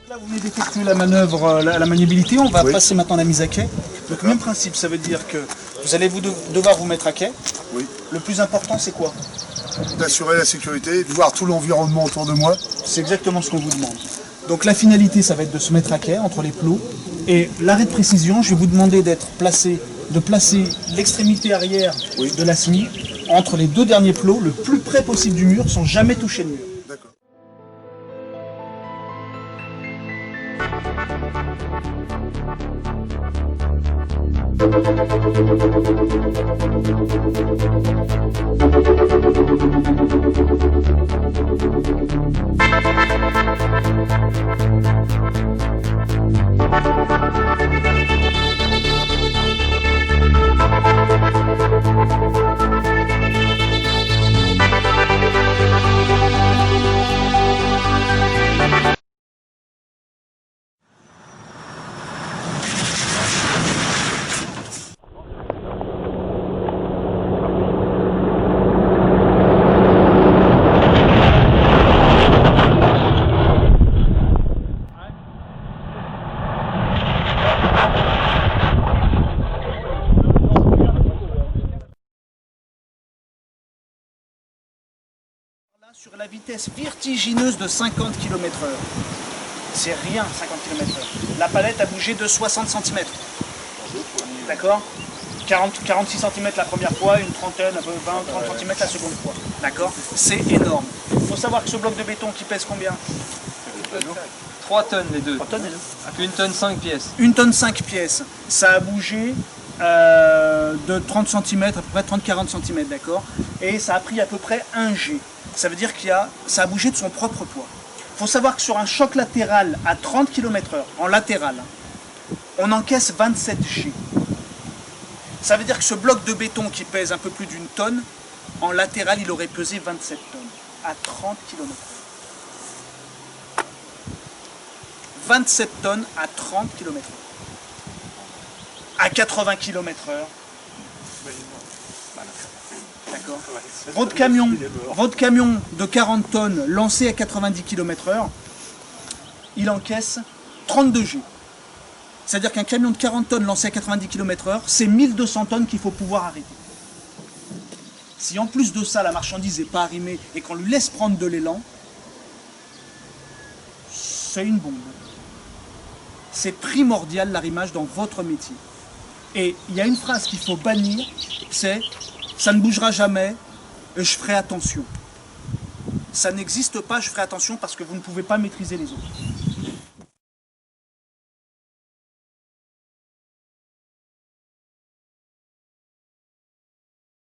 Là, vous venez d'effectuer la manœuvre, la maniabilité. On va passer maintenant à la mise à quai. Donc, même principe, ça veut dire que vous allez devoir vous mettre à quai. Oui. Le plus important, c'est quoi? D'assurer la sécurité, de voir tout l'environnement autour de moi. C'est exactement ce qu'on vous demande. Donc, la finalité, ça va être de se mettre à quai entre les plots. Et l'arrêt de précision, je vais vous demander de placer l'extrémité arrière de la SMI entre les deux derniers plots, le plus près possible du mur, sans jamais toucher le mur. D'accord. Sur la vitesse vertigineuse de 50 km/h. C'est rien, 50 km/h. La palette a bougé de 60 cm. D'accord? 46 cm la première fois, une trentaine, 20-30 cm la seconde fois. D'accord? C'est énorme. Il faut savoir que ce bloc de béton qui pèse combien? 3 tonnes les deux. 3 tonnes et deux. 1 tonne 5 pièces. 1 tonne 5 pièces. Ça a bougé de 30 cm, à peu près 30-40 cm, d'accord? Et ça a pris à peu près 1 G. Ça veut dire ça a bougé de son propre poids. Il faut savoir que sur un choc latéral à 30 km/h, en latéral, on encaisse 27 G. Ça veut dire que ce bloc de béton qui pèse un peu plus d'1 tonne, en latéral, il aurait pesé 27 tonnes, à 30 km/h. 27 tonnes à 30 km/h. À 80 km/h. D'accord. Votre camion de 40 tonnes lancé à 90 km/h, il encaisse 32 G. C'est-à-dire qu'un camion de 40 tonnes lancé à 90 km/h, c'est 1200 tonnes qu'il faut pouvoir arrêter. Si en plus de ça, la marchandise n'est pas arrimée et qu'on lui laisse prendre de l'élan, c'est une bombe. C'est primordial l'arrimage dans votre métier. Et il y a une phrase qu'il faut bannir, c'est « ça ne bougera jamais, je ferai attention ». Ça n'existe pas, je ferai attention parce que vous ne pouvez pas maîtriser les autres.